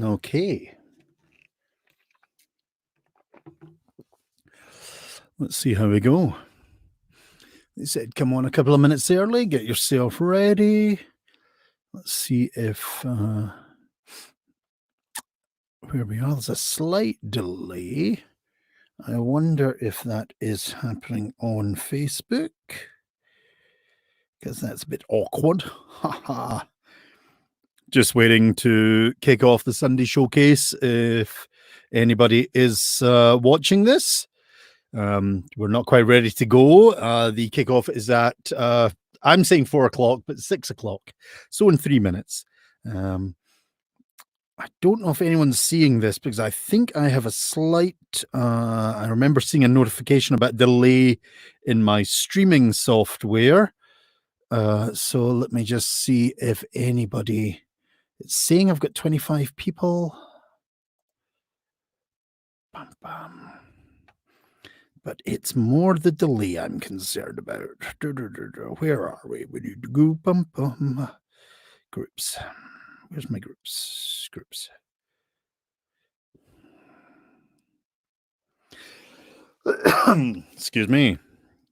Okay. Let's see how we go. They said, come on a couple of minutes early, get yourself ready. Let's see if, where we are, there's a slight delay. I wonder if that is happening on Facebook, because that's a bit awkward. Haha. Just waiting to kick off the Sunday showcase if anybody is watching this. We're not quite ready to go. The kickoff is at, I'm saying 4 o'clock, but 6 o'clock. So in 3 minutes. I don't know if anyone's seeing this because I think I have a slight, I remember seeing a notification about delay in my streaming software. So let me just see if anybody, it's saying I've got 25 people. Bum, bum. But it's more the delay I'm concerned about. Where are we? We need to go. Bum, bum. Groups. Where's my groups? Groups. Excuse me.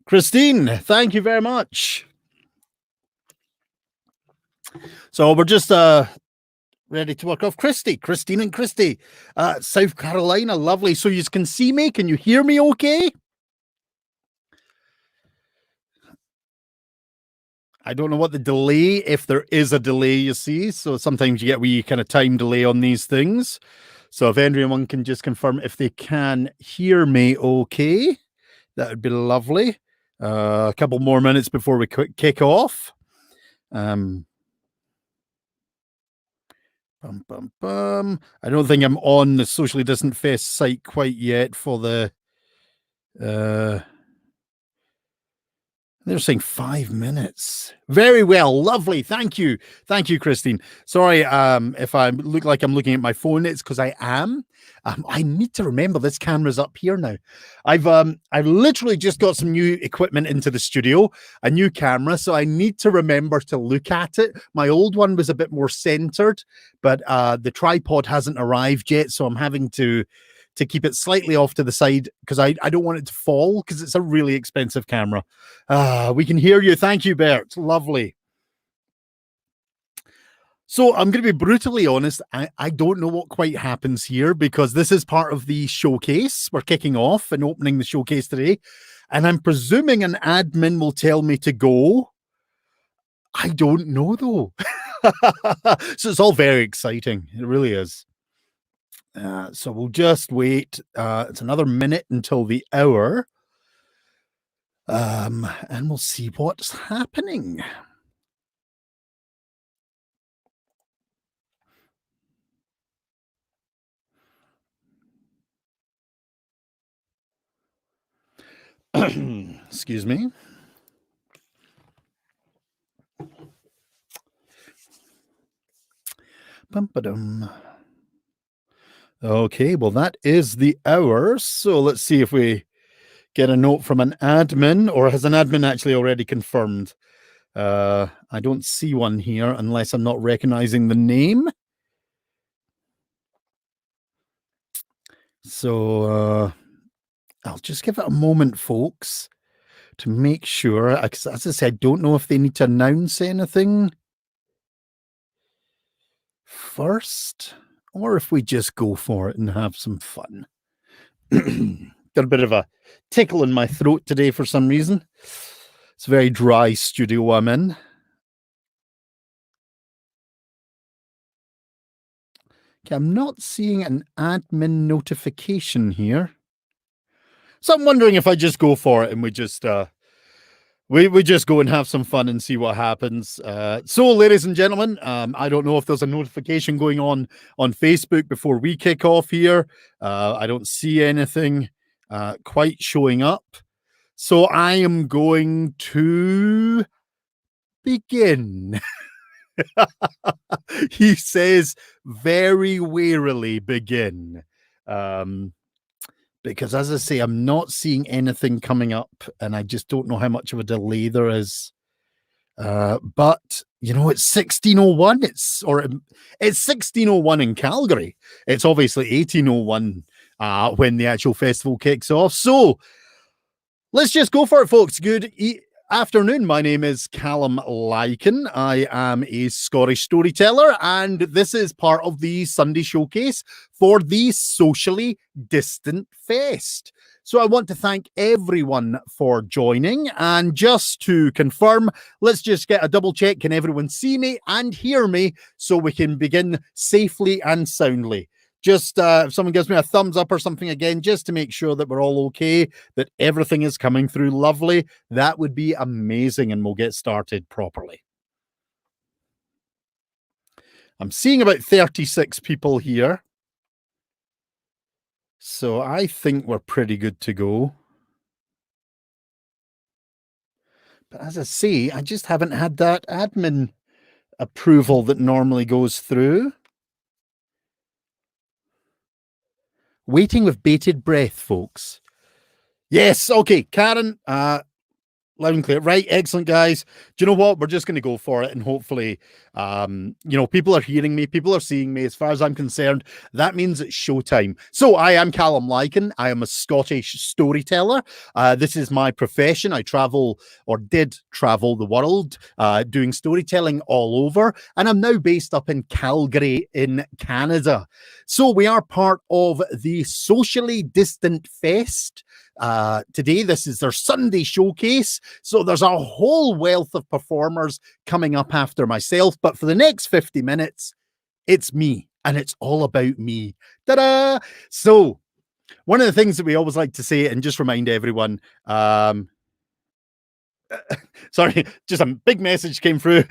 Christine, thank you very much. So we're just ready to work off. Christine and Christy. South Carolina, lovely. So you can see me? Can you hear me okay? I don't know what the delay, if there is a delay, you see. So sometimes you get wee kind of time delay on these things. So if anyone can just confirm if they can hear me okay, that would be lovely. A couple more minutes before we kick off. Bum, bum, bum. I don't think I'm on the Socially Distant Fest site quite yet for the... They're saying 5 minutes. Very well. Lovely. Thank you. Thank you, Christine. Sorry if I look like I'm looking at my phone. It's because I am. I need to remember this camera's up here now. I've literally just got some new equipment into the studio, a new camera, so I need to remember to look at it. My old one was a bit more centered, but the tripod hasn't arrived yet, so I'm having to keep it slightly off to the side because I don't want it to fall because it's a really expensive camera. We can hear you. Thank you, Bert. Lovely. So I'm going to be brutally honest. I don't know what quite happens here because this is part of the showcase. We're kicking off and opening the showcase today. And I'm presuming an admin will tell me to go. I don't know, though. So it's all very exciting. It really is. So we'll just wait. It's another minute until the hour. And we'll see what's happening. Excuse me. Bum-ba-dum. Okay, well, that is the hour. So let's see if we get a note from an admin, or has an admin actually already confirmed? I don't see one here unless I'm not recognizing the name. So I'll just give it a moment, folks, to make sure. As I said, I don't know if they need to announce anything first, or if we just go for it and have some fun. Got a bit of a tickle in my throat today for some reason. It's a very dry studio I'm in. Okay, I'm not seeing an admin notification here. So I'm wondering if I just go for it and we just we just go and have some fun and see what happens. So, ladies and gentlemen, I don't know if there's a notification going on Facebook before we kick off here. I don't see anything quite showing up. So I am going to begin. He says very warily begin. Because as I say, I'm not seeing anything coming up and I just don't know how much of a delay there is. But It's 1601. It's 1601 in Calgary. It's obviously 1801 when the actual festival kicks off. So let's just go for it, folks. Good afternoon. My name is Calum Lykan. I am a Scottish storyteller, and this is part of the Sunday showcase for the Socially Distant Fest. So I want to thank everyone for joining. And just to confirm, let's just get a double check. Can everyone see me and hear me so we can begin safely and soundly? Just if someone gives me a thumbs up or something again, just to make sure that we're all okay, that everything is coming through lovely, that would be amazing, and we'll get started properly. I'm seeing about 36 people here. So I think we're pretty good to go. But as I say, I just haven't had that admin approval that normally goes through. Waiting with bated breath, folks. Yes, okay, Karen, loud and clear. Right, excellent, guys. Do you know what? We're just going to go for it, and hopefully, people are hearing me, people are seeing me. As far as I'm concerned, that means it's showtime. So I am Calum Lykan. I am a Scottish storyteller. This is my profession. I did travel the world doing storytelling all over, and I'm now based up in Calgary in Canada. So we are part of the Socially Distant Fest. Today, this is their Sunday showcase. So there's a whole wealth of performers coming up after myself. But for the next 50 minutes, it's me, and it's all about me. Ta-da! So one of the things that we always like to say, and just remind everyone, sorry, just a big message came through,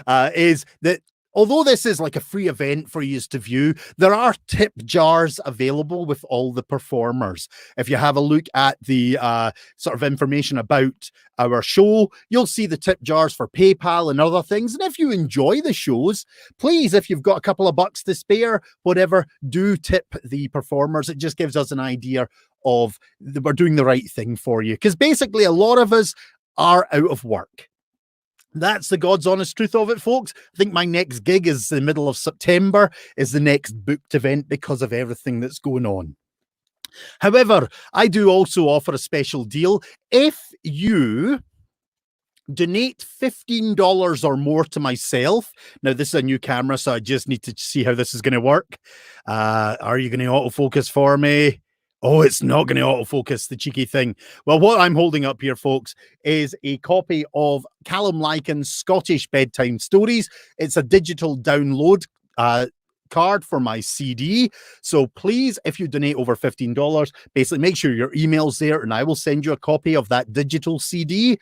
is that although this is like a free event for you to view, there are tip jars available with all the performers. If you have a look at the sort of information about our show, you'll see the tip jars for PayPal and other things. And if you enjoy the shows, please, if you've got a couple of bucks to spare, whatever, do tip the performers. It just gives us an idea of we're doing the right thing for you. Because basically, a lot of us are out of work. That's the God's honest truth of it, folks. I think my next gig is the middle of September, is the next booked event because of everything that's going on. However, I do also offer a special deal. If you donate $15 or more to myself. Now, this is a new camera, so I just need to see how this is going to work. Are you going to autofocus for me? Oh, it's not going to autofocus, the cheeky thing. Well, what I'm holding up here, folks, is a copy of Calum Lykan's Scottish Bedtime Stories. It's a digital download card for my CD. So please, if you donate over $15, basically make sure your email's there, and I will send you a copy of that digital CD.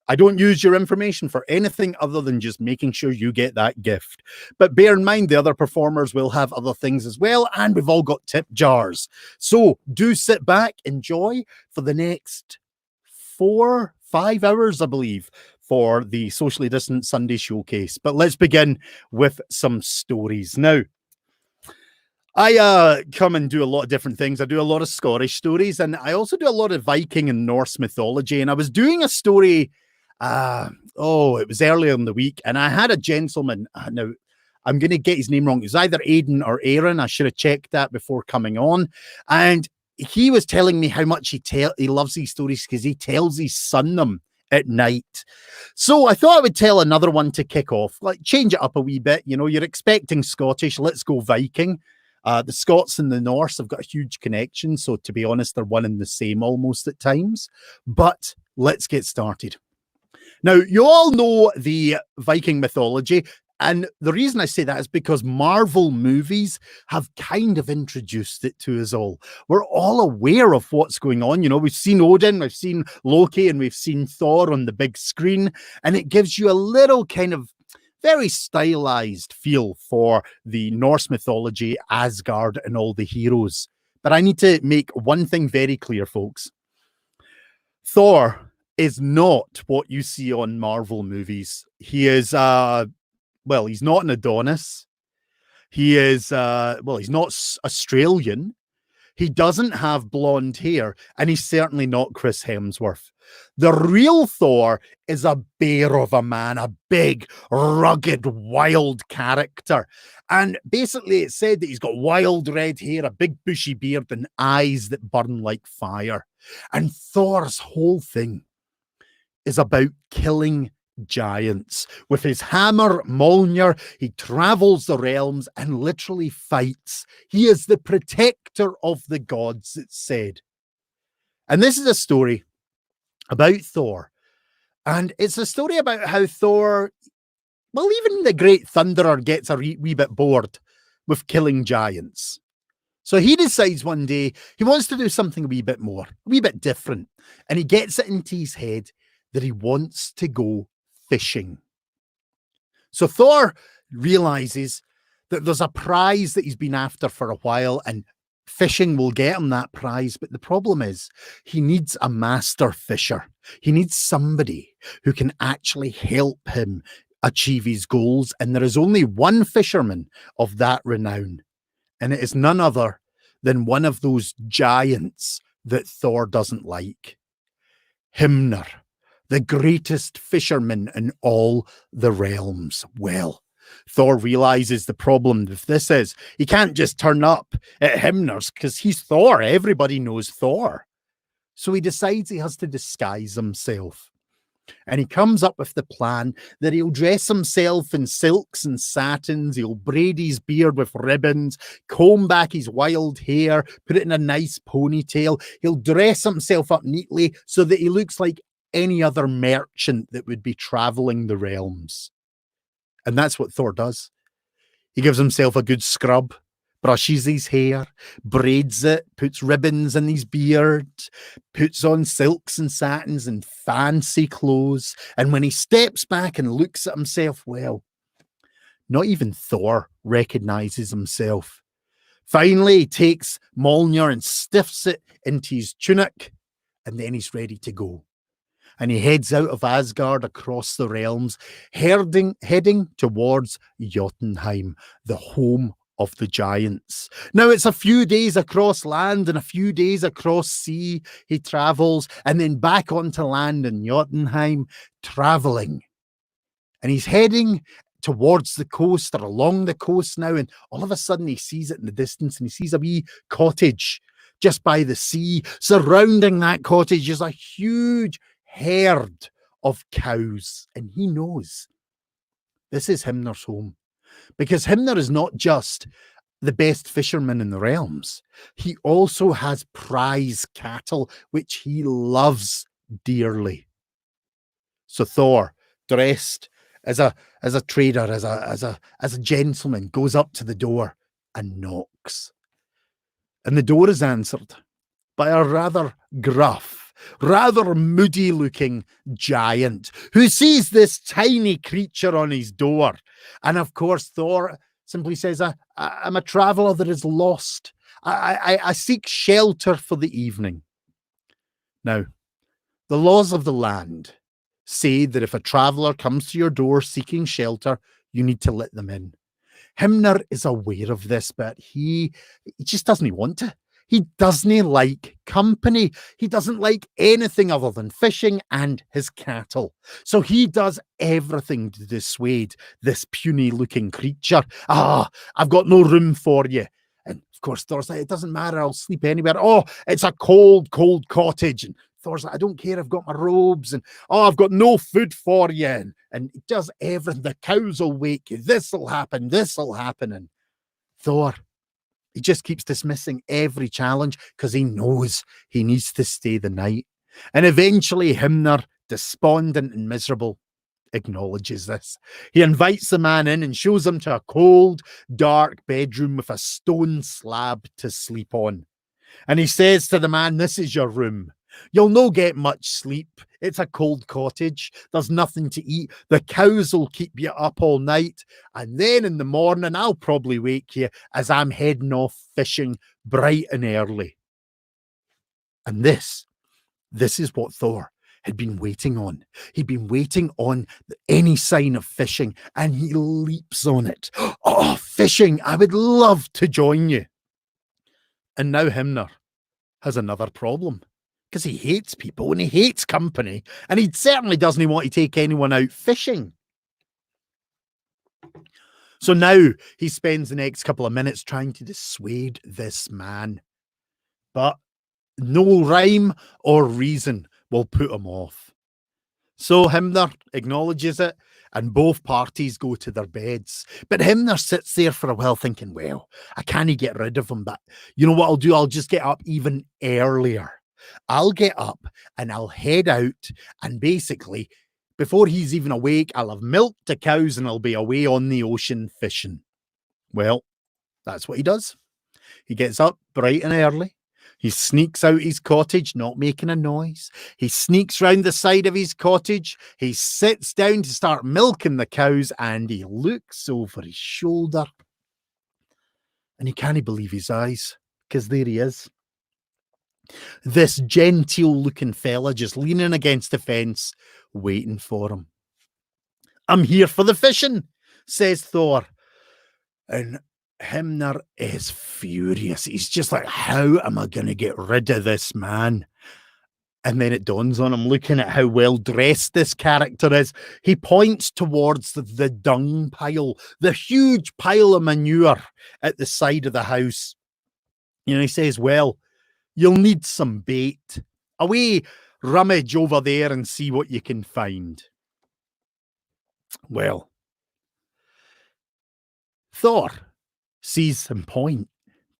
I don't use your information for anything other than just making sure you get that gift. But bear in mind, the other performers will have other things as well, and we've all got tip jars. So do sit back, enjoy for the next 4-5 hours, I believe, for the Socially Distant Sunday showcase. But let's begin with some stories. Now, I come and do a lot of different things. I do a lot of Scottish stories, and I also do a lot of Viking and Norse mythology. And I was doing a story, it was earlier in the week, and I had a gentleman. Now, I'm going to get his name wrong. It was either Aidan or Aaron. I should have checked that before coming on. And he was telling me how much he loves these stories because he tells his son them at night. So I thought I would tell another one to kick off, like change it up a wee bit. You're expecting Scottish. Let's go Viking. The Scots and the Norse have got a huge connection. So to be honest, they're one and the same almost at times. But let's get started. Now, you all know the Viking mythology. And the reason I say that is because Marvel movies have kind of introduced it to us all. We're all aware of what's going on. We've seen Odin, we've seen Loki, and we've seen Thor on the big screen. And it gives you a little kind of very stylized feel for the Norse mythology, Asgard, and all the heroes. But I need to make one thing very clear, folks. Thor is not what you see on Marvel movies. He is, he's not an Adonis. He is, he's not Australian. He doesn't have blonde hair, and he's certainly not Chris Hemsworth. The real Thor is a bear of a man, a big, rugged, wild character. And basically, it said that he's got wild red hair, a big bushy beard, and eyes that burn like fire. And Thor's whole thing is about killing giants. With his hammer, Mjolnir, he travels the realms and literally fights. He is the protector of the gods, it's said. And this is a story about Thor. And it's a story about how Thor, well, even the great thunderer gets a wee bit bored with killing giants. So he decides one day he wants to do something a wee bit more, a wee bit different. And he gets it into his head that he wants to go fishing. So Thor realizes that there's a prize that he's been after for a while, and fishing will get him that prize. But the problem is he needs a master fisher. He needs somebody who can actually help him achieve his goals. And there is only one fisherman of that renown. And it is none other than one of those giants that Thor doesn't like. Hymnir, the greatest fisherman in all the realms. Well, Thor realizes the problem with this is he can't just turn up at Hymnir's because he's Thor. Everybody knows Thor. So he decides he has to disguise himself. And he comes up with the plan that he'll dress himself in silks and satins, he'll braid his beard with ribbons, comb back his wild hair, put it in a nice ponytail. He'll dress himself up neatly so that he looks like any other merchant that would be traveling the realms. And that's what Thor does. He gives himself a good scrub, brushes his hair, braids it, puts ribbons in his beard, puts on silks and satins and fancy clothes. And when he steps back and looks at himself, well, not even Thor recognizes himself. Finally, he takes Mjolnir and stiffs it into his tunic, and then he's ready to go. And he heads out of Asgard across the realms, heading towards Jotunheim, the home of the giants. Now, it's a few days across land and a few days across sea he travels, and then back onto land in Jotunheim, traveling. And he's heading towards the coast or along the coast now, and all of a sudden he sees it in the distance, and he sees a wee cottage just by the sea. Surrounding that cottage is a huge herd of cows, and he knows this is Hymnir's home. Because Hymnir is not just the best fisherman in the realms. He also has prize cattle, which he loves dearly. So Thor, dressed as a trader, as a gentleman, goes up to the door and knocks. And the door is answered by a rather gruff, rather moody-looking giant who sees this tiny creature on his door. And of course, Thor simply says, I'm a traveler that is lost. I seek shelter for the evening. Now, the laws of the land say that if a traveler comes to your door seeking shelter, you need to let them in. Hymnir is aware of this, but he just doesn't want to. He doesn't like company. He doesn't like anything other than fishing and his cattle. So he does everything to dissuade this puny-looking creature. I've got no room for you. And of course, Thor's like, it doesn't matter. I'll sleep anywhere. Oh, it's a cold, cold cottage. And Thor's like, I don't care. I've got my robes. And I've got no food for you. And he does everything. The cows will wake you. This'll happen. This'll happen. And Thor, he just keeps dismissing every challenge because he knows he needs to stay the night. And eventually Hymnir, despondent and miserable, acknowledges this. He invites the man in and shows him to a cold, dark bedroom with a stone slab to sleep on. And he says to the man, this is your room. You'll no get much sleep. It's a cold cottage. There's nothing to eat. The cows will keep you up all night. And then in the morning, I'll probably wake you as I'm heading off fishing bright and early. And this is what Thor had been waiting on. He'd been waiting on any sign of fishing, and he leaps on it. Oh, fishing! I would love to join you. And now Hymner has another problem, because he hates people and he hates company, and he certainly doesn't want to take anyone out fishing. So now he spends the next couple of minutes trying to dissuade this man, but no rhyme or reason will put him off. So Hymner acknowledges it, and both parties go to their beds. But Hymner sits there for a while thinking, well, I can't get rid of him, but you know what I'll do? I'll just get up even earlier. I'll get up and I'll head out, and basically, before he's even awake, I'll have milked the cows and I'll be away on the ocean fishing. Well, that's what he does. He gets up bright and early. He sneaks out his cottage, not making a noise. He sneaks round the side of his cottage. He sits down to start milking the cows, and he looks over his shoulder. And he can't believe his eyes, because there he is. This genteel-looking fella just leaning against the fence, waiting for him. I'm here for the fishing, says Thor. And Hymner is furious. He's just like, how am I going to get rid of this man? And then it dawns on him, looking at how well dressed this character is. He points towards the dung pile, the huge pile of manure at the side of the house. He says, well, you'll need some bait. Away, rummage over there and see what you can find. Well, Thor sees him point,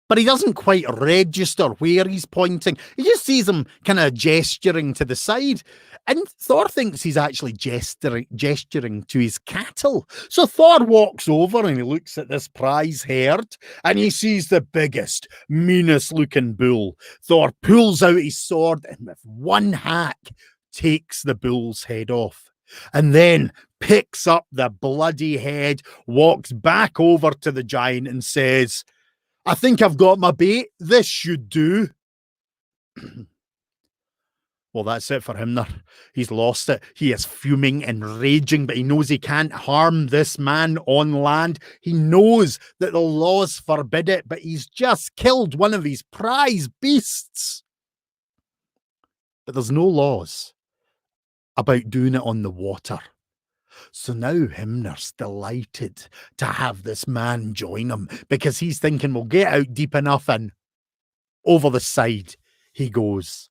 but he doesn't quite register where he's pointing. He just sees him kind of gesturing to the side, and Thor thinks he's actually gesturing to his cattle. So Thor walks over and he looks at this prize herd, and he sees the biggest, meanest looking bull. Thor pulls out his sword and with one hack takes the bull's head off, and then picks up the bloody head, walks back over to the giant and says, I think I've got my bait. This should do. Well, that's it for Hymner. He's lost it. He is fuming and raging, but he knows he can't harm this man on land. He knows that the laws forbid it, but he's just killed one of his prize beasts. But there's no laws about doing it on the water. So now Hymner's delighted to have this man join him, because he's thinking, we'll get out deep enough, and over the side he goes.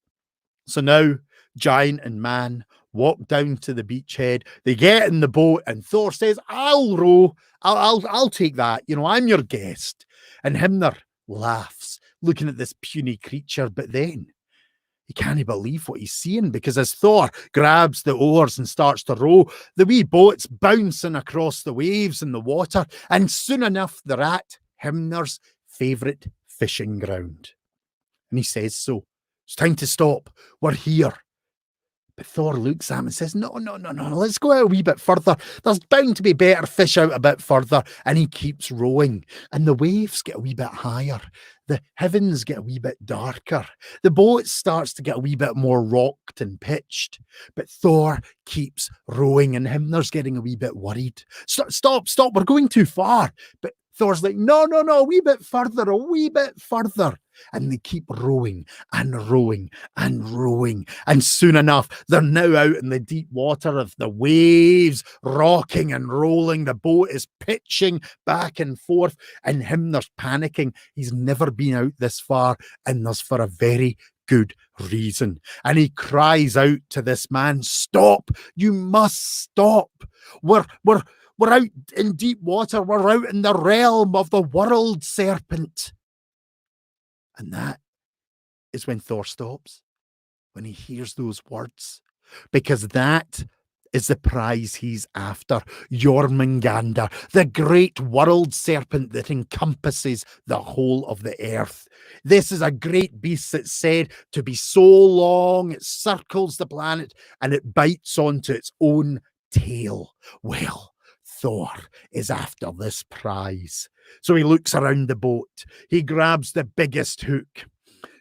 So now giant and man walk down to the beachhead. They get in the boat, and Thor says, I'll row. I'll take that. I'm your guest. And Hymner laughs, looking at this puny creature, but then he can't believe what he's seeing, because as Thor grabs the oars and starts to row, the wee boat's bouncing across the waves in the water, and soon enough they're at Hymner's favourite fishing ground. And he says, so, it's time to stop. We're here. But Thor looks at him and says, no, let's go out a wee bit further. There's bound to be better fish out a bit further. And he keeps rowing, and the waves get a wee bit higher. The heavens get a wee bit darker. The boat starts to get a wee bit more rocked and pitched. But Thor keeps rowing, and Hymner's getting a wee bit worried. Stop, we're going too far. But Thor's like, no, a wee bit further. And they keep rowing and rowing and rowing. And soon enough, they're now out in the deep water of the waves, rocking and rolling. The boat is pitching back and forth, and Hymner's panicking. He's never been out this far, and there's for a very good reason. And he cries out to this man, stop, you must stop. We're out in deep water. We're out in the realm of the world serpent. And that is when Thor stops, when he hears those words, because that is the prize he's after. Jormungandr, the great world serpent that encompasses the whole of the earth. This is a great beast that's said to be so long, it circles the planet and it bites onto its own tail. Well, Thor is after this prize. So he looks around the boat. He grabs the biggest hook.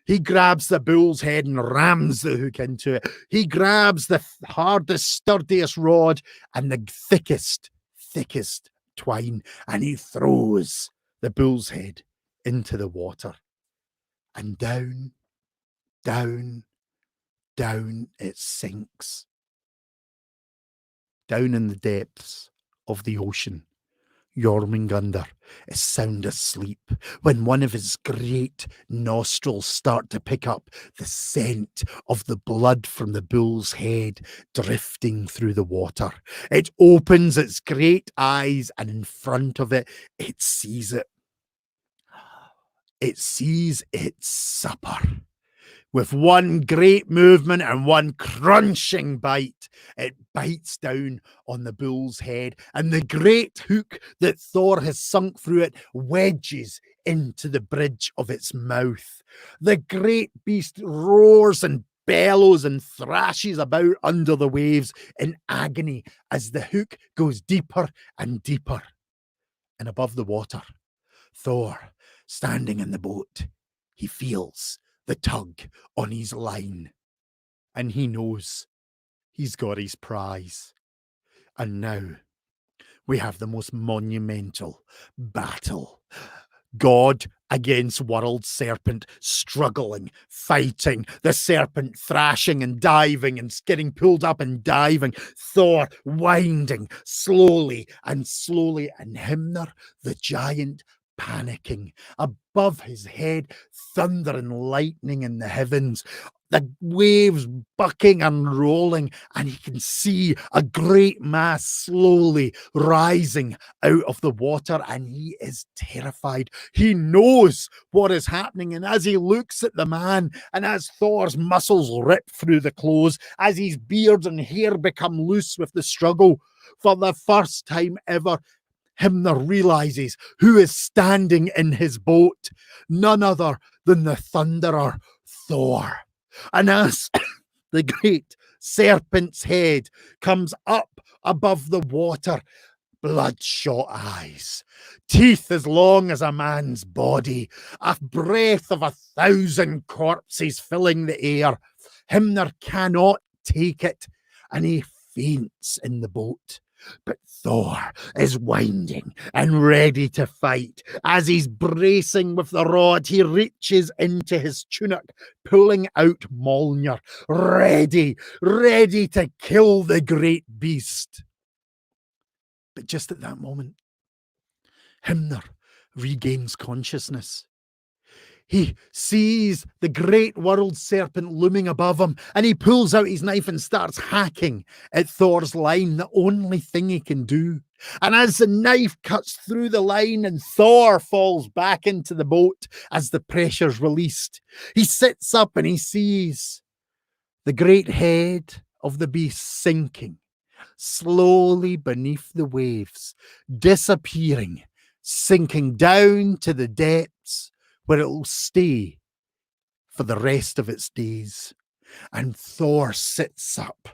He grabs the bull's head and rams the hook into it. He grabs the hardest, sturdiest rod and the thickest twine, and he throws the bull's head into the water. and down, down, down it sinks. Down in the depths of the ocean, Jormungandr is sound asleep when one of his great nostrils start to pick up the scent of the blood from the bull's head drifting through the water. It opens its great eyes, and in front of it, it sees it. It sees its supper. With one great movement and one crunching bite, it bites down on the bull's head, and the great hook that Thor has sunk through it wedges into the bridge of its mouth. The great beast roars and bellows and thrashes about under the waves in agony as the hook goes deeper and deeper. And above the water, Thor, standing in the boat, he feels the tug on his line, and he knows he's got his prize. And now we have the most monumental battle. God against world serpent, struggling, fighting, the serpent thrashing and diving and getting pulled up and diving, Thor winding slowly, and Hymnir, the giant, panicking. Above his head, thunder and lightning in the heavens, the waves bucking and rolling, and he can see a great mass slowly rising out of the water, and he is terrified. He knows what is happening, and as he looks at the man, and as Thor's muscles rip through the clothes, as his beard and hair become loose with the struggle, for the first time ever, Hymnir realizes who is standing in his boat, none other than the thunderer Thor. And as the great serpent's head comes up above the water, bloodshot eyes, teeth as long as a man's body, a breath of 1,000 corpses filling the air, Hymnir cannot take it, and he faints in the boat. But Thor is winding and ready to fight. As he's bracing with the rod, he reaches into his tunic, pulling out Mjolnir, ready to kill the great beast. But just at that moment, Hymnir regains consciousness. He sees the great world serpent looming above him, and he pulls out his knife and starts hacking at Thor's line, the only thing he can do. And as the knife cuts through the line and Thor falls back into the boat as the pressure's released, he sits up and he sees the great head of the beast sinking slowly beneath the waves, disappearing, sinking down to the depths where it will stay for the rest of its days. And Thor sits up,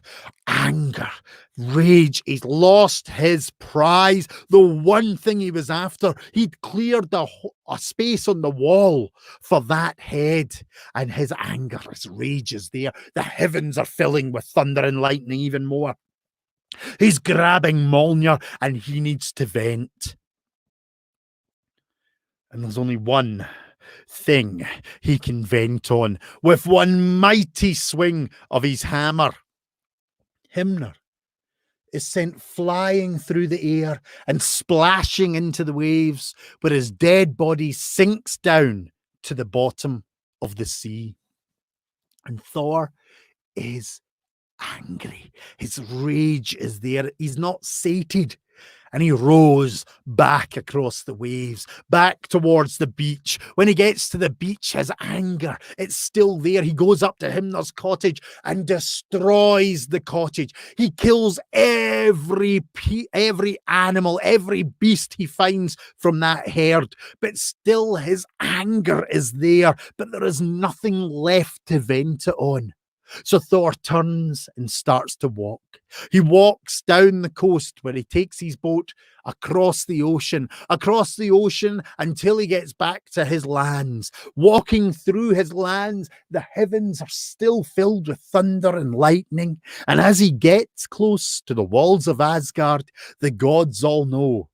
anger, rage. He's lost his prize, the one thing he was after. He'd cleared a space on the wall for that head, and his anger, his rage is there. The heavens are filling with thunder and lightning even more. He's grabbing Mjolnir, and he needs to vent. And there's only one thing he can vent on. With one mighty swing of his hammer, Hymnir is sent flying through the air and splashing into the waves, where his dead body sinks down to the bottom of the sea. And Thor is angry. His rage is there. He's not sated. And he rows back across the waves, back towards the beach. When he gets to the beach, his anger, it's still there. He goes up to Hymnir's cottage and destroys the cottage. He kills every animal, every beast he finds from that herd. But still his anger is there, but there is nothing left to vent it on. So Thor turns and starts to walk. He walks down the coast, where he takes his boat across the ocean until he gets back to his lands. Walking through his lands, the heavens are still filled with thunder and lightning. And as he gets close to the walls of Asgard, the gods all know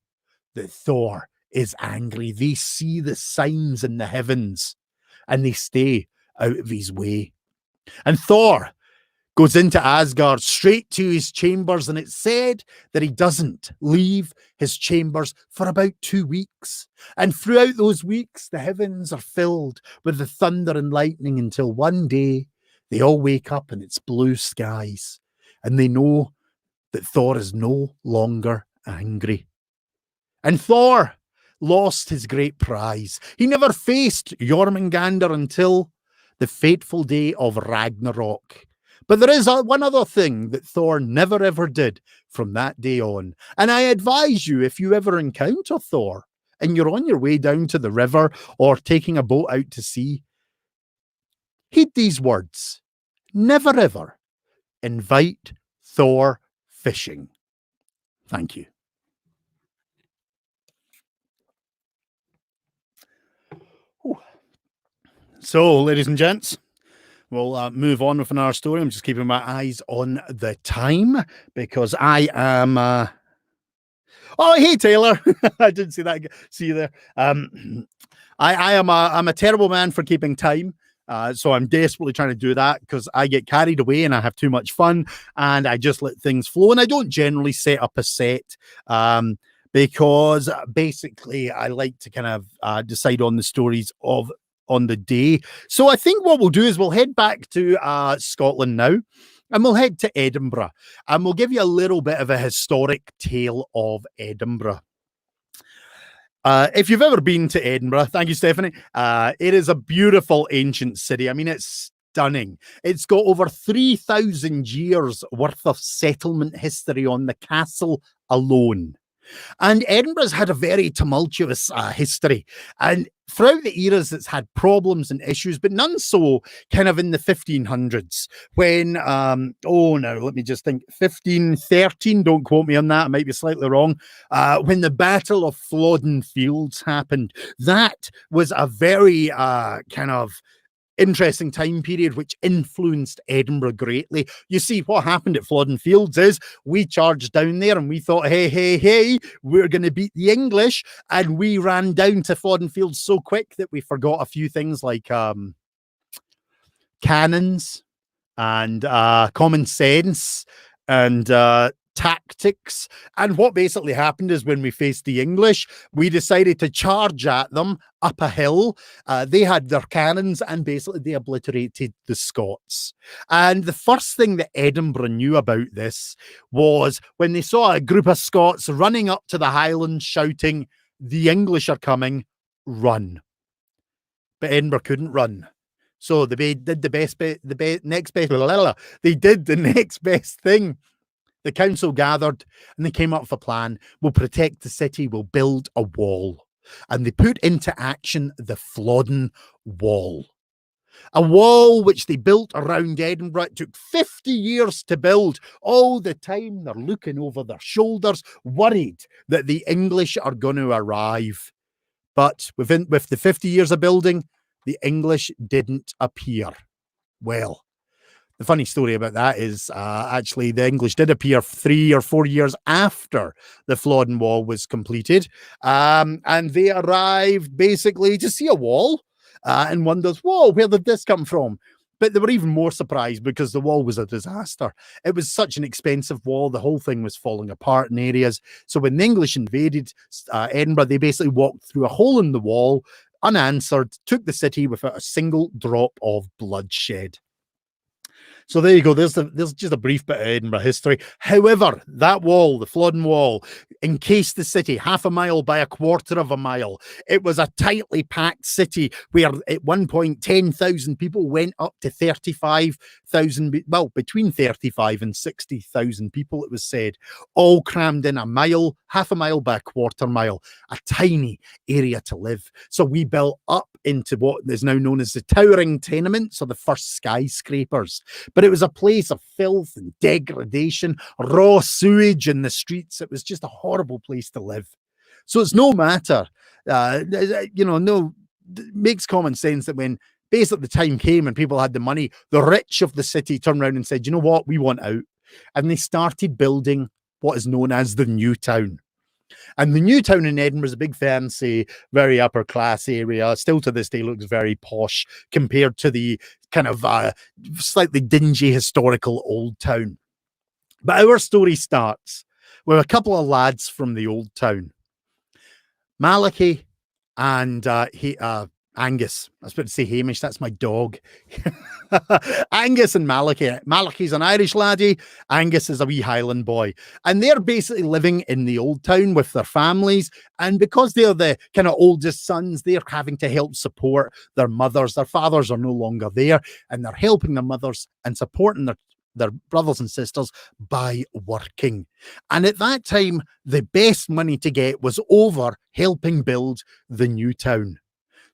that Thor is angry. They see the signs in the heavens, and they stay out of his way. And Thor goes into Asgard straight to his chambers, and it's said that he doesn't leave his chambers for about 2 weeks. And throughout those weeks, the heavens are filled with the thunder and lightning until one day they all wake up and it's blue skies, and they know that Thor is no longer angry. And Thor lost his great prize. He never faced Jormungandr until the fateful day of Ragnarok. But there is one other thing that Thor never ever did from that day on. And I advise you, if you ever encounter Thor and you're on your way down to the river or taking a boat out to sea, heed these words. Never ever invite Thor fishing. Thank you. Ooh. So, ladies and gents, we'll move on with another story. I'm just keeping my eyes on the time because I am... Oh, hey, Taylor. I didn't see that. See you there. I'm a terrible man for keeping time. So I'm desperately trying to do that because I get carried away and I have too much fun and I just let things flow. And I don't generally set up a set because basically I like to kind of decide on the stories on the day. So I think what we'll do is we'll head back to Scotland now, and we'll head to Edinburgh, and we'll give you a little bit of a historic tale of Edinburgh. If you've ever been to Edinburgh, thank you, Stephanie. It is a beautiful ancient city. I mean, it's stunning. It's got over 3,000 years worth of settlement history on the castle alone. And Edinburgh's had a very tumultuous history. And throughout the eras, it's had problems and issues, but none so kind of in the 1500s when, let me just think, 1513, don't quote me on that, I might be slightly wrong, when the Battle of Flodden Fields happened. That was a very kind of interesting time period which influenced Edinburgh greatly. You see, what happened at Flodden Fields is we charged down there and we thought, hey, we're going to beat the English, and we ran down to Flodden Fields so quick that we forgot a few things like cannons and common sense and tactics. And what basically happened is when we faced the English, we decided to charge at them up a hill. They had their cannons and basically they obliterated the Scots. And the first thing that Edinburgh knew about this was when they saw a group of Scots running up to the Highlands shouting, "The English are coming, run." But Edinburgh couldn't run. So they did the next best thing. The council gathered and they came up with a plan. We'll protect the city. We'll build a wall. And they put into action the Flodden Wall. A wall which they built around Edinburgh. It took 50 years to build. All the time they're looking over their shoulders, worried that the English are going to arrive. But with the 50 years of building, the English didn't appear. Well, the funny story about that is actually the English did appear 3 or 4 years after the Flodden Wall was completed. And they arrived basically to see a wall and wondered, whoa, where did this come from? But they were even more surprised because the wall was a disaster. It was such an expensive wall. The whole thing was falling apart in areas. So when the English invaded Edinburgh, they basically walked through a hole in the wall, unanswered, took the city without a single drop of bloodshed. So there you go. There's just a brief bit of Edinburgh history. However, that wall, the Flodden Wall, encased the city 1/2 mile by 1/4 of a mile. It was a tightly packed city where at one point 10,000 people went up to 35,000, well, between 35 and 60,000 people, it was said, all crammed in a mile, 1/2 mile by 1/4 mile, a tiny area to live. So we built up into what is now known as the towering tenements, or the first skyscrapers. But it was a place of filth and degradation, raw sewage in the streets. It was just a horrible place to live. So it's no matter, makes common sense that when basically the time came and people had the money, the rich of the city turned around and said, you know what, we want out. And they started building what is known as the new town. And the new town in Edinburgh is a big, fancy, very upper class area. Still to this day looks very posh compared to the kind of slightly dingy historical old town. But our story starts with a couple of lads from the old town, Malachi and Angus. I was about to say Hamish, that's my dog. Angus and Malachi. Malachi's an Irish laddie. Angus is a wee Highland boy. And they're basically living in the old town with their families. And because they're the kind of oldest sons, they're having to help support their mothers. Their fathers are no longer there. And they're helping their mothers and supporting their brothers and sisters by working. And at that time, the best money to get was over helping build the new town.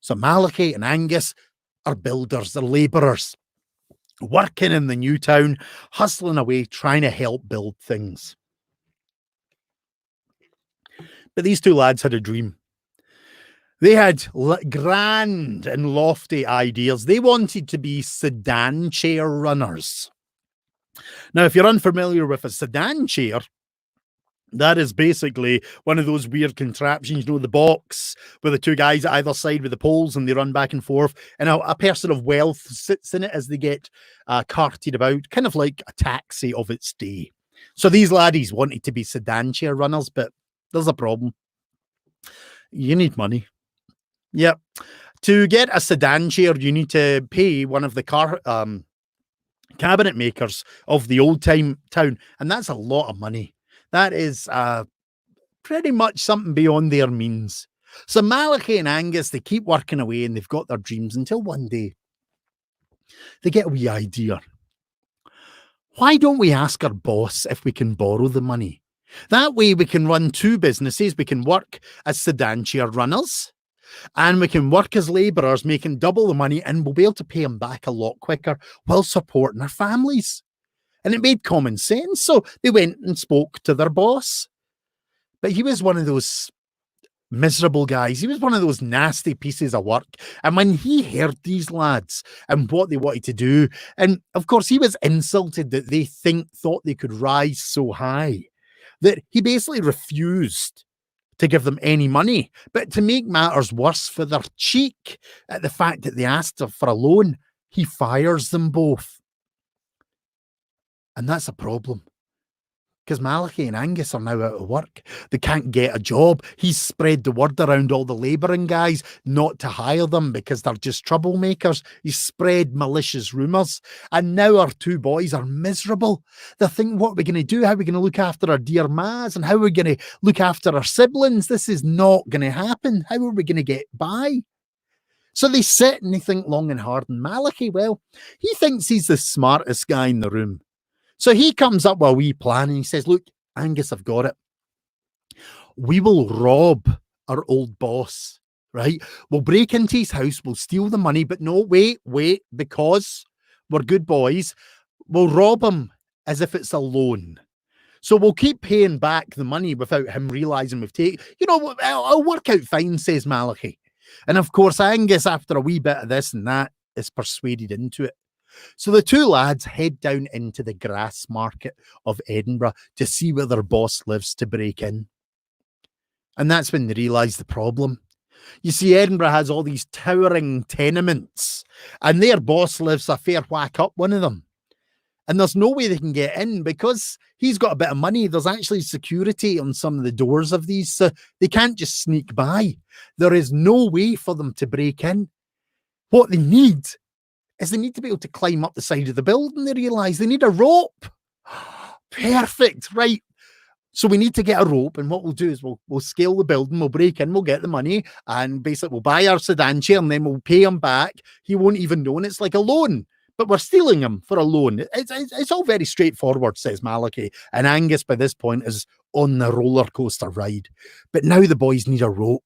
So Malachi and Angus are builders, they're labourers, working in the new town, hustling away, trying to help build things. But these two lads had a dream. They had grand and lofty ideas. They wanted to be sedan chair runners. Now, if you're unfamiliar with a sedan chair, that is basically one of those weird contraptions, the box with the two guys at either side with the poles and they run back and forth. And a person of wealth sits in it as they get carted about, kind of like a taxi of its day. So these laddies wanted to be sedan chair runners, but there's a problem. You need money. Yep. To get a sedan chair, you need to pay one of the cabinet makers of the old town, and that's a lot of money. That is pretty much something beyond their means. So Malachi and Angus, they keep working away and they've got their dreams until one day they get a wee idea. Why don't we ask our boss if we can borrow the money? That way we can run two businesses. We can work as sedan chair runners and we can work as labourers, making double the money, and we'll be able to pay them back a lot quicker while supporting our families. And it made common sense. So they went and spoke to their boss. But he was one of those miserable guys. He was one of those nasty pieces of work. And when he heard these lads and what they wanted to do, and of course he was insulted that they thought they could rise so high, that he basically refused to give them any money. But to make matters worse for their cheek at the fact that they asked for a loan, he fires them both. And that's a problem. Because Malachi and Angus are now out of work. They can't get a job. He's spread the word around all the labouring guys not to hire them because they're just troublemakers. He's spread malicious rumours. And now our two boys are miserable. They're thinking, what are we going to do? How are we going to look after our dear mas? And how are we going to look after our siblings? This is not going to happen. How are we going to get by? So they sit and they think long and hard. And Malachi, well, he thinks he's the smartest guy in the room. So he comes up with a wee plan and he says, look, Angus, I've got it. We will rob our old boss, right? We'll break into his house, we'll steal the money, but no, wait, because we're good boys, we'll rob him as if it's a loan. So we'll keep paying back the money without him realising we've taken, I'll work out fine, says Malachi. And of course, Angus, after a wee bit of this and that, is persuaded into it. So the two lads head down into the grass market of Edinburgh to see where their boss lives to break in. And that's when they realise the problem. You see, Edinburgh has all these towering tenements, and their boss lives a fair whack up one of them. And there's no way they can get in because he's got a bit of money. There's actually security on some of the doors of these, so they can't just sneak by. There is no way for them to break in. What they need is they need to be able to climb up the side of the building. They realise they need a rope. Perfect, right? So we need to get a rope, and what we'll do is we'll scale the building, we'll break in, we'll get the money, and basically we'll buy our sedan chair, and then we'll pay him back. He won't even know, and it's like a loan, but we're stealing him for a loan. It's all very straightforward, says Malachi, and Angus by this point is on the roller coaster ride. But now the boys need a rope.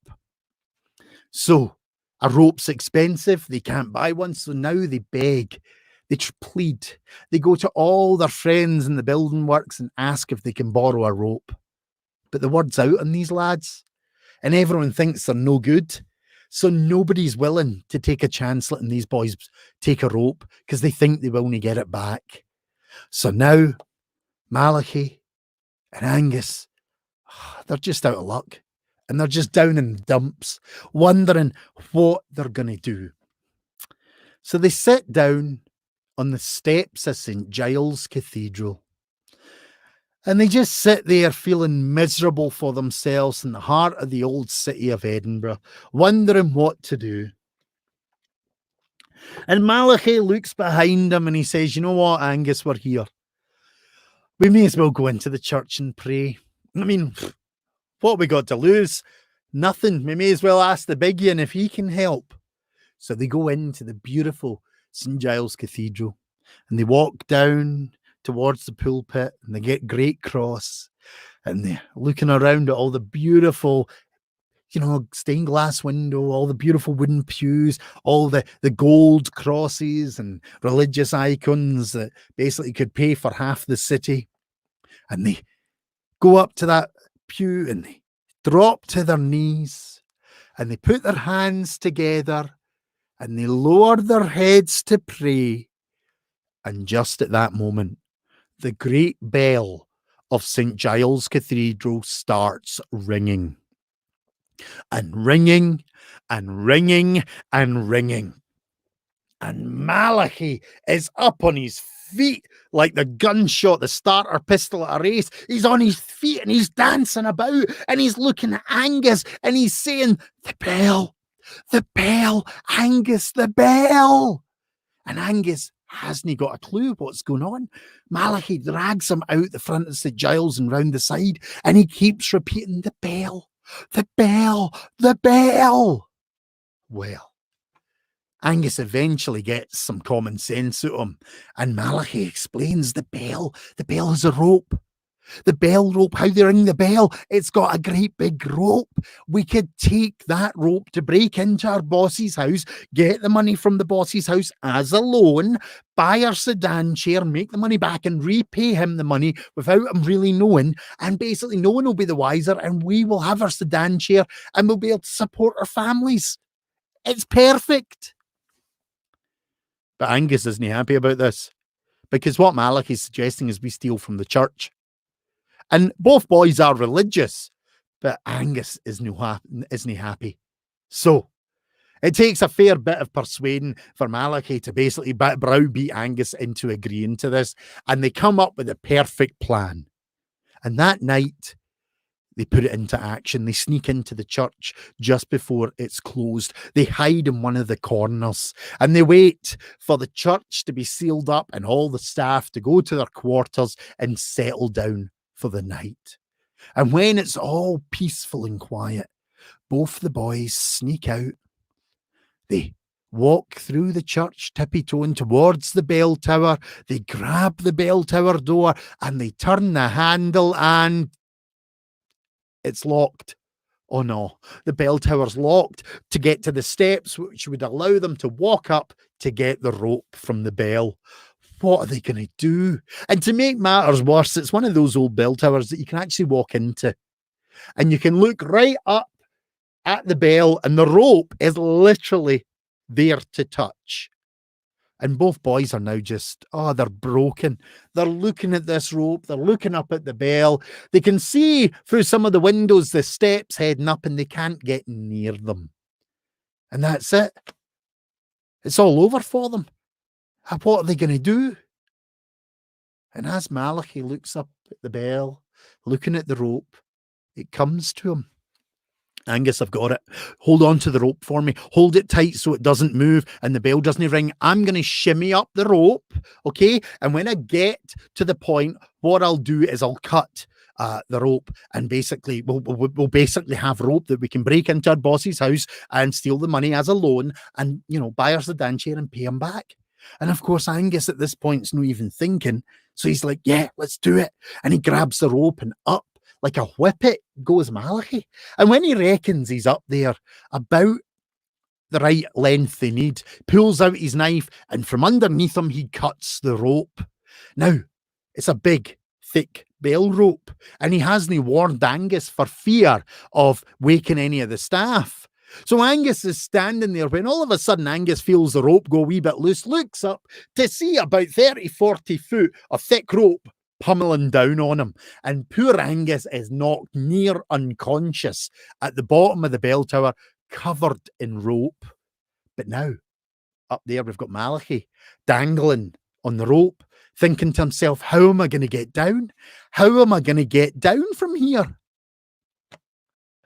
So a rope's expensive. They can't buy one. So now they beg. They plead. They go to all their friends in the building works and ask if they can borrow a rope. But the word's out on these lads. And everyone thinks they're no good. So nobody's willing to take a chance letting these boys take a rope because they think they will only get it back. So now Malachi and Angus They're just out of luck. And they're just down in the dumps, wondering what they're going to do. So they sit down on the steps of St. Giles Cathedral. And they just sit there feeling miserable for themselves in the heart of the old city of Edinburgh, wondering what to do. And Malachi looks behind him and he says, you know what, Angus, we're here. We may as well go into the church and pray. I mean, what have we got to lose? Nothing. We may as well ask the big one if he can help. So they go into the beautiful St. Giles Cathedral and they walk down towards the pulpit and they get Great Cross and they're looking around at all the beautiful, stained glass window, all the beautiful wooden pews, all the gold crosses and religious icons that basically could pay for half the city. And they go up to that pew and they drop to their knees and they put their hands together and they lower their heads to pray. And just at that moment, the great bell of St. Giles Cathedral starts ringing. And ringing and ringing and ringing. And Malachi is up on his feet like the gunshot, the starter pistol at a race. He's on his feet and he's dancing about and he's looking at Angus and he's saying, the bell, Angus, the bell. And Angus hasn't got a clue what's going on. Malachi drags him out the front of St. Giles and round the side and he keeps repeating, the bell, the bell, the bell. Well, Angus eventually gets some common sense out of him and Malachi explains the bell is a rope. The bell rope, how they ring the bell, it's got a great big rope. We could take that rope to break into our boss's house, get the money from the boss's house as a loan, buy our sedan chair, make the money back and repay him the money without him really knowing. And basically no one will be the wiser and we will have our sedan chair and we'll be able to support our families. It's perfect. But Angus isn't happy about this because what Malachi's suggesting is we steal from the church. And both boys are religious, but Angus isn't happy. So it takes a fair bit of persuading for Malachi to basically browbeat Angus into agreeing to this. And they come up with a perfect plan. And that night, they put it into action. They sneak into the church just before it's closed. They hide in one of the corners and they wait for the church to be sealed up and all the staff to go to their quarters and settle down for the night. And when it's all peaceful and quiet, both the boys sneak out. They walk through the church, tippy-toeing towards the bell tower. They grab the bell tower door and they turn the handle and it's locked. Oh no, the bell tower's locked to get to the steps, which would allow them to walk up to get the rope from the bell. What are they going to do? And to make matters worse, it's one of those old bell towers that you can actually walk into. And you can look right up at the bell and the rope is literally there to touch. And both boys are now just, they're broken. They're looking at this rope. They're looking up at the bell. They can see through some of the windows the steps heading up and they can't get near them. And that's it. It's all over for them. What are they going to do? And as Malachi looks up at the bell, looking at the rope, it comes to him. Angus, I've got it. Hold on to the rope for me. Hold it tight so it doesn't move and the bell doesn't ring. I'm going to shimmy up the rope, okay? And when I get to the point, what I'll do is I'll cut the rope and basically we'll basically have rope that we can break into our boss's house and steal the money as a loan and, buy our sedan chair and pay him back. And of course, Angus at this point is not even thinking. So he's like, yeah, let's do it. And he grabs the rope and up like a whippet goes Malachi. And when he reckons he's up there about the right length they need, pulls out his knife and from underneath him, he cuts the rope. Now, it's a big, thick bell rope and he hasn't warned Angus for fear of waking any of the staff. So Angus is standing there when all of a sudden Angus feels the rope go a wee bit loose, looks up to see about 30, 40 foot of thick rope pummeling down on him. And poor Angus is knocked near unconscious at the bottom of the bell tower, covered in rope. But now, up there, we've got Malachi dangling on the rope, thinking to himself, how am I going to get down? How am I going to get down from here?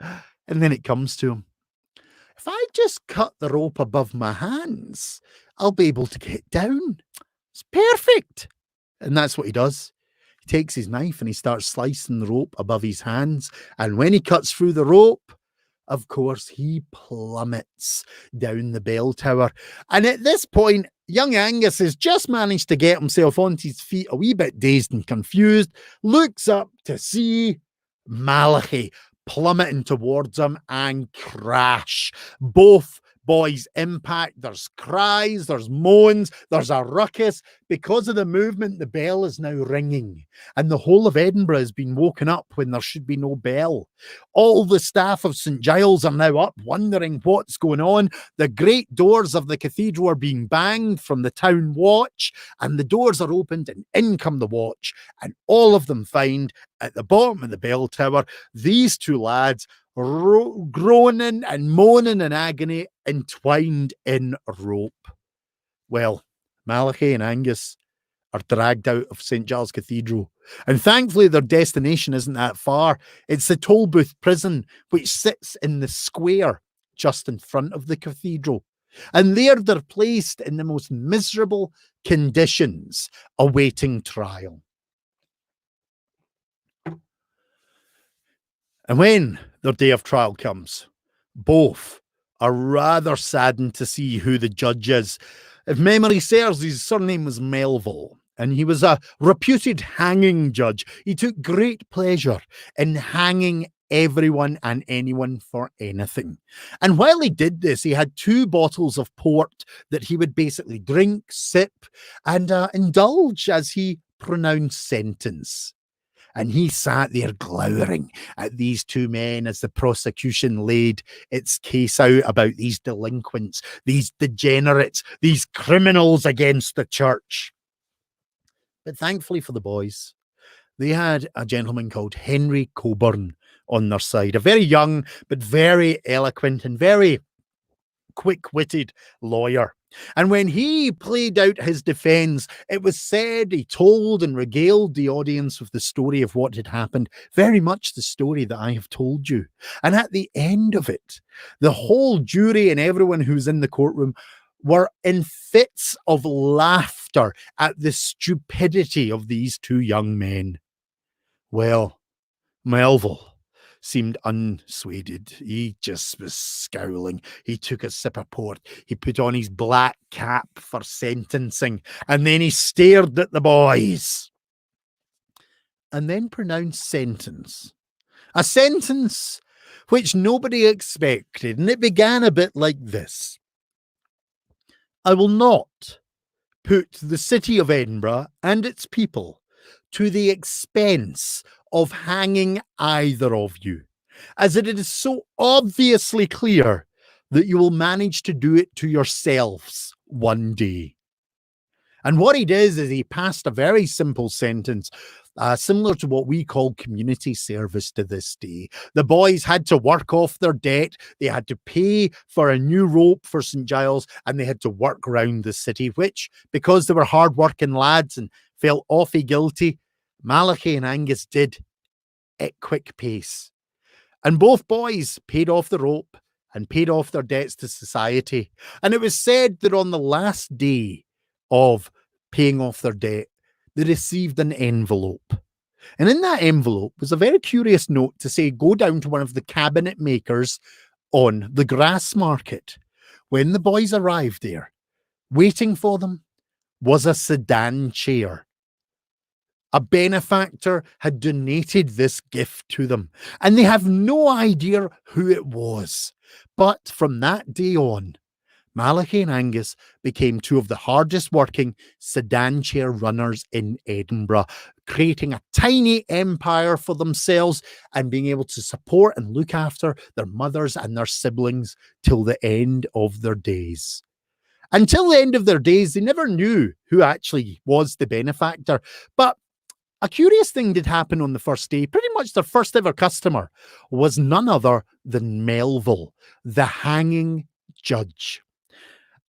And then it comes to him. If I just cut the rope above my hands, I'll be able to get down. It's perfect. And that's what he does. He takes his knife and he starts slicing the rope above his hands. And when he cuts through the rope, of course, he plummets down the bell tower. And at this point, young Angus has just managed to get himself onto his feet, a wee bit dazed and confused, looks up to see Malachi plummeting towards him and crash. Both boys impact. There's cries, there's moans, there's a ruckus. Because of the movement, the bell is now ringing, and the whole of Edinburgh has been woken up when there should be no bell. All the staff of St. Giles are now up, wondering what's going on. The great doors of the cathedral are being banged from the town watch, and the doors are opened, and in come the watch, and all of them find at the bottom of the bell tower these two lads groaning and moaning in agony, entwined in rope. Well, Malachi and Angus are dragged out of St. Giles Cathedral, and thankfully their destination isn't that far. It's the Tolbooth prison, which sits in the square just in front of the cathedral, and there they're placed in the most miserable conditions, awaiting trial. And when their day of trial comes, both are rather saddened to see who the judge is. If memory serves, his surname was Melville, and he was a reputed hanging judge. He took great pleasure in hanging everyone and anyone for anything. And while he did this, he had 2 bottles of port that he would basically drink, sip, and indulge as he pronounced sentence. And he sat there glowering at these 2 men as the prosecution laid its case out about these delinquents, these degenerates, these criminals against the church. But thankfully for the boys, they had a gentleman called Henry Coburn on their side, a very young but very eloquent and very quick-witted lawyer. And when he played out his defense, it was said he told and regaled the audience with the story of what had happened, very much the story that I have told you. And at the end of it, the whole jury and everyone who's in the courtroom were in fits of laughter at the stupidity of these 2 young men. Well, Melville seemed unswayed. He just was scowling. He took a sip of port. He put on his black cap for sentencing, and then he stared at the boys and then pronounced sentence. A sentence which nobody expected, and it began a bit like this. I will not put the city of Edinburgh and its people to the expense of hanging either of you, as it is so obviously clear that you will manage to do it to yourselves one day. And what he did is he passed a very simple sentence, similar to what we call community service to this day. The boys had to work off their debt, they had to pay for a new rope for St. Giles, and they had to work around the city, which, because they were hard-working lads and felt awfully guilty, Malachi and Angus did at quick pace. And both boys paid off the rope and paid off their debts to society. And it was said that on the last day of paying off their debt, they received an envelope. And in that envelope was a very curious note to say, go down to one of the cabinet makers on the grass market. When the boys arrived there, waiting for them was a sedan chair. A benefactor had donated this gift to them, and they have no idea who it was. But from that day on, Malachi and Angus became 2 of the hardest working sedan chair runners in Edinburgh, creating a tiny empire for themselves and being able to support and look after their mothers and their siblings till the end of their days. Until the end of their days, they never knew who actually was the benefactor. But A curious thing did happen on the first day. Pretty much their first ever customer was none other than Melville, the hanging judge.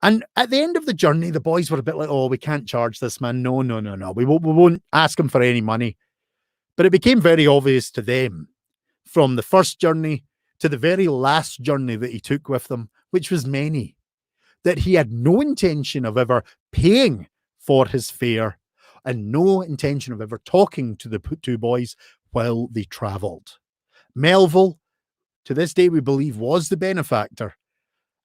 And at the end of the journey, the boys were a bit like, oh, we can't charge this man. No, no, no, no. We won't ask him for any money. But it became very obvious to them from the first journey to the very last journey that he took with them, which was many, that he had no intention of ever paying for his fare and no intention of ever talking to the two boys while they travelled. Melville, to this day, we believe, was the benefactor,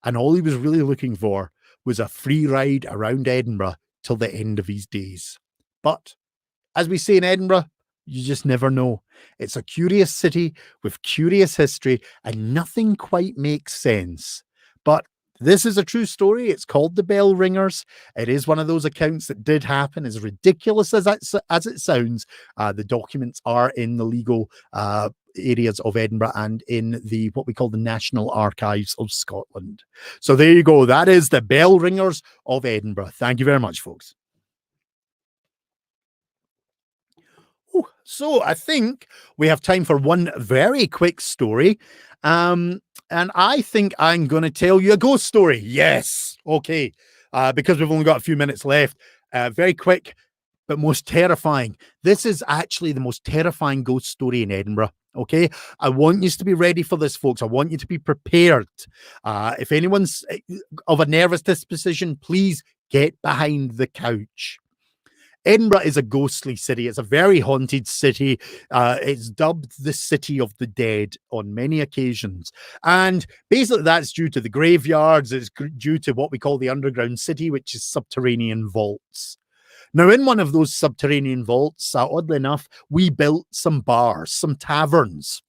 and all he was really looking for was a free ride around Edinburgh till the end of his days. But, as we say in Edinburgh, you just never know. It's a curious city with curious history, and nothing quite makes sense. But this is a true story. It's called The Bell Ringers. It is one of those accounts that did happen. As ridiculous as it sounds, the documents are in the legal areas of Edinburgh and in the what we call the National Archives of Scotland. So there you go. That is The Bell Ringers of Edinburgh. Thank you very much, folks. So I think we have time for one very quick story. And I think I'm going to tell you a ghost story. Yes. Okay. Because we've only got a few minutes left. Very quick, but most terrifying. This is actually the most terrifying ghost story in Edinburgh. Okay. I want you to be ready for this, folks. I want you to be prepared. If anyone's of a nervous disposition, please get behind the couch. Edinburgh is a ghostly city. It's a very haunted city. It's dubbed the City of the Dead on many occasions. And basically that's due to the graveyards. It's due to what we call the underground city, which is subterranean vaults. Now, in one of those subterranean vaults, oddly enough, we built some bars, some taverns.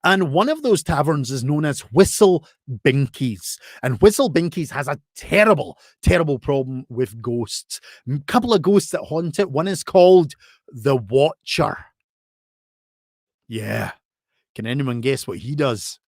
And one of those taverns is known as Whistle Binkies. And Whistle Binkies has a terrible, terrible problem with ghosts. A couple of ghosts that haunt it. One is called the Watcher. Yeah. Can anyone guess what he does?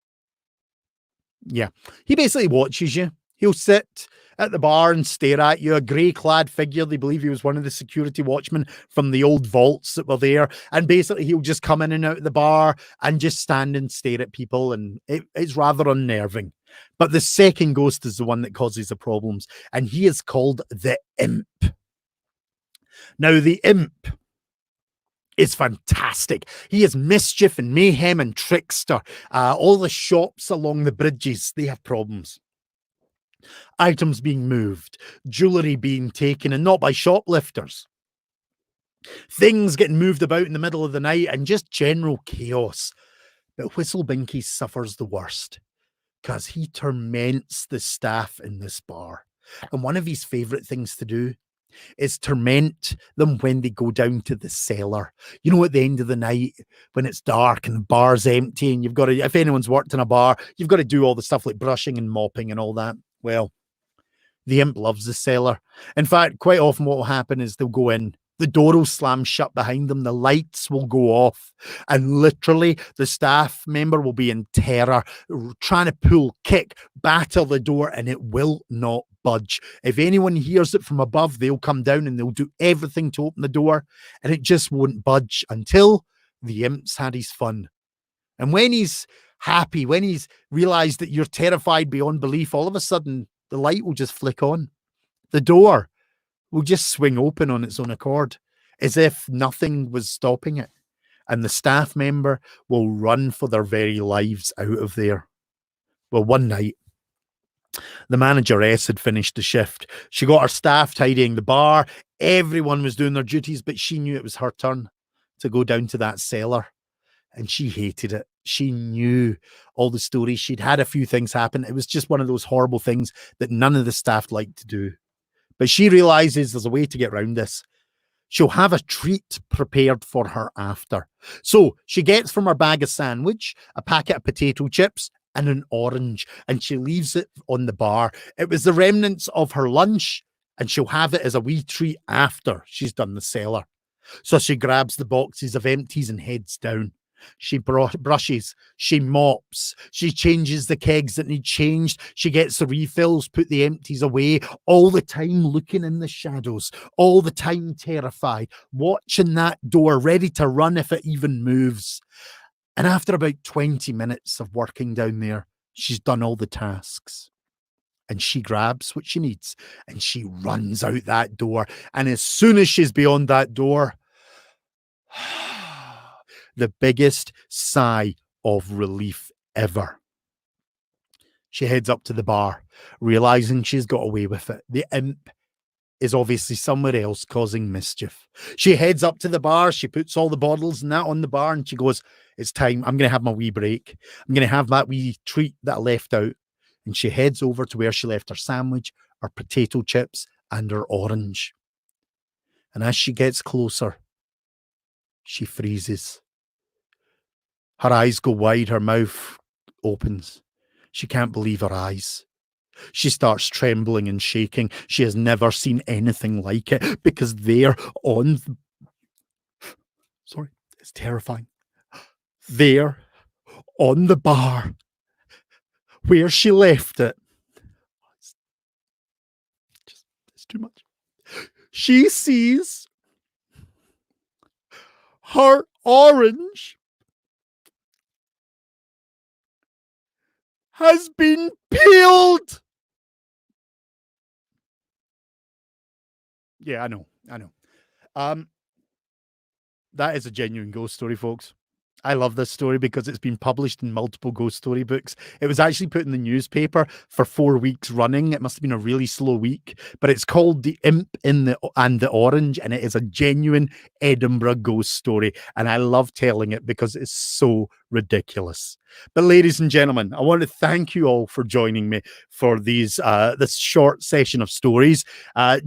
Yeah. He basically watches you. He'll sit at the bar and stare at you, a grey-clad figure. They believe he was one of the security watchmen from the old vaults that were there. And basically, he'll just come in and out of the bar and just stand and stare at people. And it's rather unnerving. But the second ghost is the one that causes the problems. And he is called the Imp. Now, the Imp is fantastic. He is mischief and mayhem and trickster. All the shops along the bridges, they have problems. Items being moved, jewellery being taken, and not by shoplifters. Things getting moved about in the middle of the night, and just general chaos. But Whistle Binky suffers the worst, because he torments the staff in this bar. And one of his favourite things to do is torment them when they go down to the cellar. You know, at the end of the night, when it's dark and the bar's empty, and you've got to, if anyone's worked in a bar, you've got to do all the stuff like brushing and mopping and all that. Well, the Imp loves the cellar. In fact, quite often what will happen is they'll go in, the door will slam shut behind them, the lights will go off, and literally the staff member will be in terror, trying to pull, kick, batter the door, and it will not budge. If anyone hears it from above, they'll come down and they'll do everything to open the door, and it just won't budge until the Imp's had his fun. And when he's happy, when he's realized that you're terrified beyond belief, all of a sudden the light will just flick on. The door will just swing open on its own accord, as if nothing was stopping it. And the staff member will run for their very lives out of there. Well, one night, the manageress had finished the shift. She got her staff tidying the bar. Everyone was doing their duties, but she knew it was her turn to go down to that cellar. And she hated it. She knew all the stories. She'd had a few things happen. It was just one of those horrible things that none of the staff liked to do. But she realizes there's a way to get around this. She'll have a treat prepared for her after. So she gets from her bag a sandwich, a packet of potato chips, and an orange, and she leaves it on the bar. It was the remnants of her lunch, and she'll have it as a wee treat after she's done the cellar. So she grabs the boxes of empties and heads down. She brushes, she mops, she changes the kegs that need changed, she gets the refills, put the empties away, all the time looking in the shadows, all the time terrified, watching that door, ready to run if it even moves. And after about 20 minutes of working down there, she's done all the tasks. And she grabs what she needs and she runs out that door. And as soon as she's beyond that door, the biggest sigh of relief ever. She heads up to the bar, realizing she's got away with it. The imp is obviously somewhere else causing mischief. She heads up to the bar, she puts all the bottles and that on the bar, and she goes, it's time. I'm going to have my wee break. I'm going to have that wee treat that I left out. And she heads over to where she left her sandwich, her potato chips, and her orange. And as she gets closer, she freezes. Her eyes go wide, her mouth opens. She can't believe her eyes. She starts trembling and shaking. She has never seen anything like it because there on... Sorry, it's terrifying. There on the bar where she left it. It's too much. She sees her orange has been peeled. Yeah, I know. That is a genuine ghost story, folks. I love this story because it's been published in multiple ghost story books. It was actually put in the newspaper for 4 weeks running. It must have been a really slow week, but it's called The Imp and the Orange, and it is a genuine Edinburgh ghost story. And I love telling it because it's so ridiculous. But ladies and gentlemen, I want to thank you all for joining me for these this short session of stories.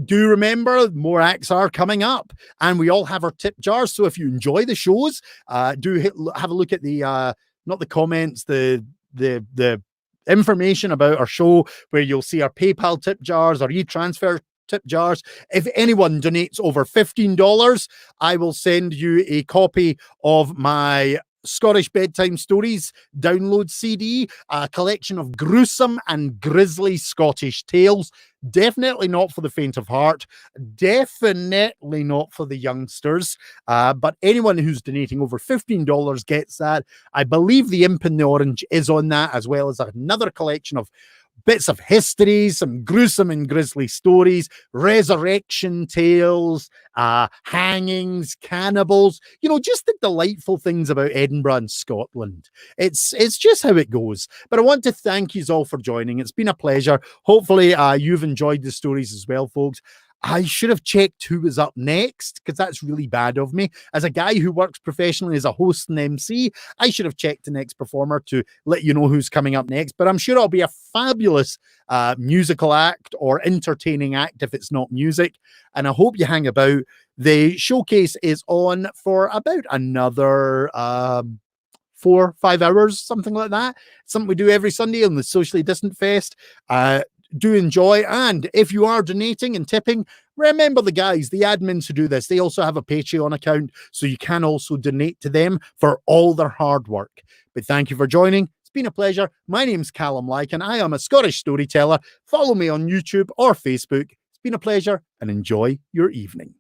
Do remember, more acts are coming up, and we all have our tip jars. So if you enjoy the shows, do have a look at the not the comments, the information about our show, where you'll see our PayPal tip jars, our etransfer tip jars. If anyone donates over $15, I will send you a copy of my Scottish Bedtime Stories download CD, a collection of gruesome and grisly Scottish tales. Definitely not for the faint of heart, definitely not for the youngsters, but anyone who's donating over $15 gets that. I believe The Imp and the Orange is on that, as well as another collection of bits of history, some gruesome and grisly stories, resurrection tales, hangings, cannibals, just the delightful things about Edinburgh and Scotland. It's just how it goes. But I want to thank you all for joining. It's been a pleasure. Hopefully you've enjoyed the stories as well, folks. I should have checked who was up next, because that's really bad of me. As a guy who works professionally as a host and MC, I should have checked the next performer to let you know who's coming up next. But I'm sure it'll be a fabulous musical act or entertaining act if it's not music. And I hope you hang about. The showcase is on for about another 4-5 hours, something like that. Something we do every Sunday on the Socially Distant Fest. Do enjoy, and if you are donating and tipping, remember the guys, the admins who do this, they also have a Patreon account, so you can also donate to them for all their hard work. But thank you for joining. It's been a pleasure. My name's Calum Lykan. I am a Scottish storyteller. Follow me on YouTube or Facebook. It's been a pleasure, and enjoy your evening.